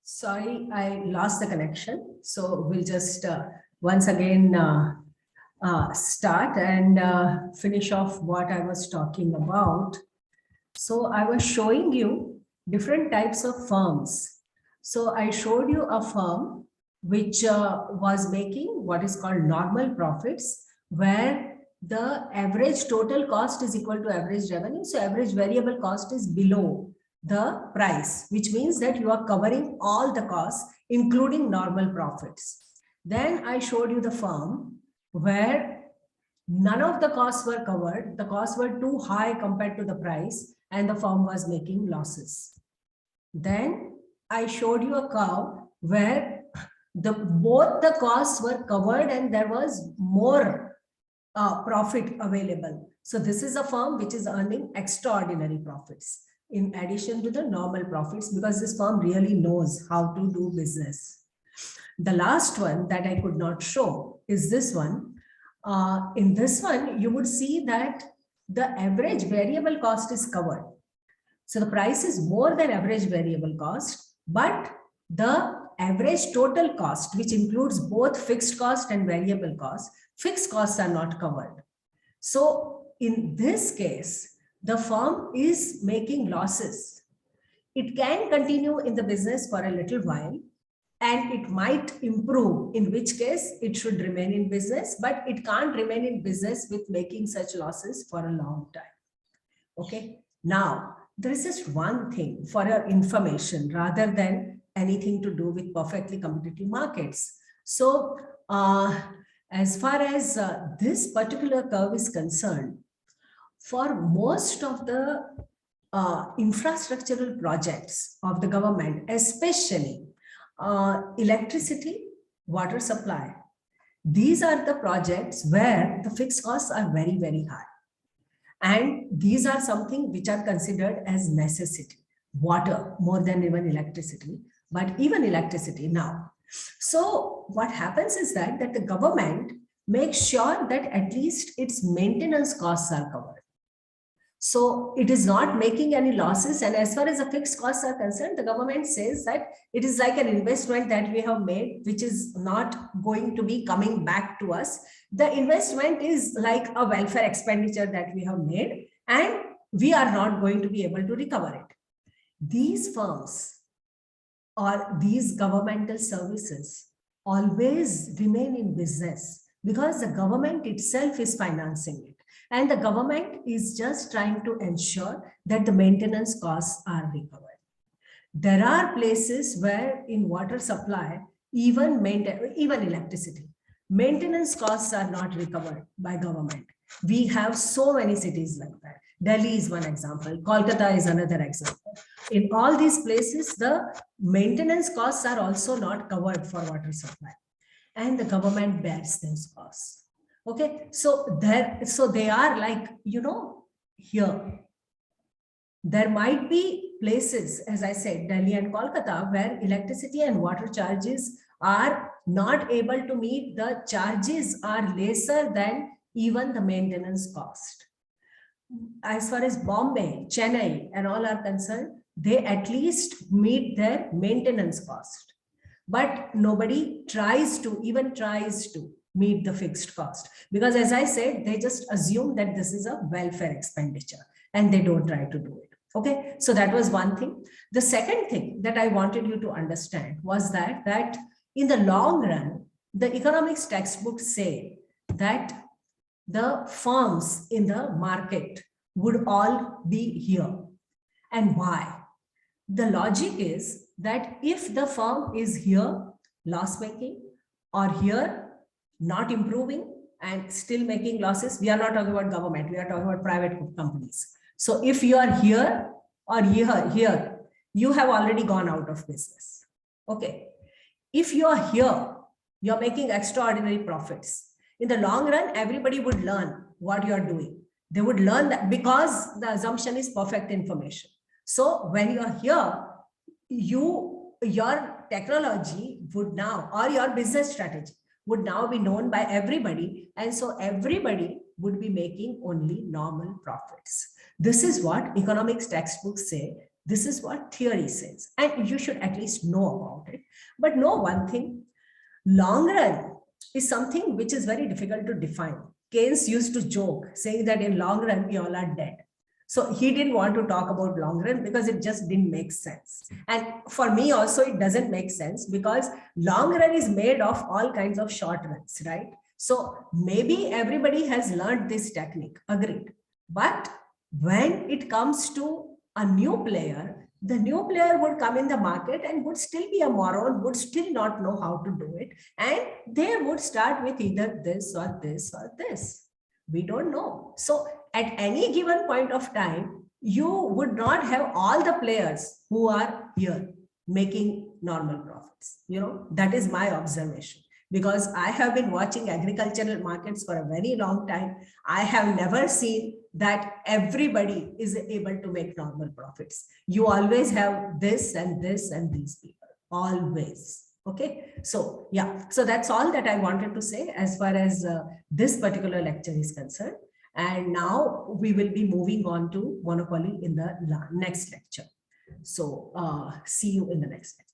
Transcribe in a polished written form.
Sorry, I lost the connection. So we'll just once again start and finish off what I was talking about. So I was showing you different types of firms. So I showed you a firm which was making what is called normal profits, where the average total cost is equal to average revenue. So average variable cost is below the price, which means that you are covering all the costs, including normal profits. Then I showed you the firm where none of the costs were covered. The costs were too high compared to the price, and the firm was making losses. Then I showed you a curve where both the costs were covered and there was more profit available. So this is a firm which is earning extraordinary profits in addition to the normal profits, because this firm really knows how to do business. The last one that I could not show is this one. In this one, you would see that the average variable cost is covered. So the price is more than average variable cost, but the average total cost, which includes both fixed cost and variable cost, fixed costs are not covered. So in this case, the firm is making losses. It can continue in the business for a little while, and it might improve, in which case it should remain in business, but it can't remain in business with making such losses for a long time. Okay. Now, there is just one thing for your information rather than anything to do with perfectly competitive markets. So, as far as this particular curve is concerned, for most of the infrastructural projects of the government, especially electricity, water supply, these are the projects where the fixed costs are very, very high. And these are something which are considered as necessity. Water more than even electricity, but even electricity now. So what happens is that the government makes sure that at least its maintenance costs are covered. So it is not making any losses. And as far as the fixed costs are concerned, the government says that it is like an investment that we have made, which is not going to be coming back to us. The investment is like a welfare expenditure that we have made, and we are not going to be able to recover it. These firms or these governmental services always remain in business because the government itself is financing it. And the government is just trying to ensure that the maintenance costs are recovered. There are places where in water supply, even electricity, maintenance costs are not recovered by government. We have so many cities like that. Delhi is one example. Kolkata is another example. In all these places, the maintenance costs are also not covered for water supply, and the government bears those costs. Okay, so they are like, here. There might be places, as I said, Delhi and Kolkata, where electricity and water charges are not able to meet, the charges are lesser than even the maintenance cost. As far as Bombay, Chennai, and all are concerned, they at least meet their maintenance cost. But nobody tries to meet the fixed cost, because as I said, they just assume that this is a welfare expenditure and they don't try to do it. Okay, so that was one thing. The second thing that I wanted you to understand was that in the long run, the economics textbooks say that the firms in the market would all be here. And why? The logic is that if the firm is here loss making, or here not improving and still making losses, we are not talking about government, we are talking about private companies. So if you are here or here, you have already gone out of business. Okay. If you are here, you're making extraordinary profits. In the long run, everybody would learn what you are doing. They would learn that, because the assumption is perfect information. So when you are here, your technology would now, or your business strategy would now be known by everybody. And so everybody would be making only normal profits. This is what economics textbooks say This is what theory says, and you should at least know about it. But know one thing, long run is something which is very difficult to define. Keynes used to joke saying that in long run, we all are dead. So he didn't want to talk about long run because it just didn't make sense. And for me also, it doesn't make sense because long run is made of all kinds of short runs, right? So maybe everybody has learned this technique, agreed. But when it comes to a new player, the new player would come in the market and would still be a moron, would still not know how to do it. And they would start with either this or this or this. We don't know. So at any given point of time, you would not have all the players who are here making normal profits. That is my observation. Because I have been watching agricultural markets for a very long time. I have never seen that everybody is able to make normal profits. You always have this and this and these people, always. Okay, so yeah, so that's all that I wanted to say as far as this particular lecture is concerned. And now we will be moving on to monopoly in the next lecture. So see you in the next lecture.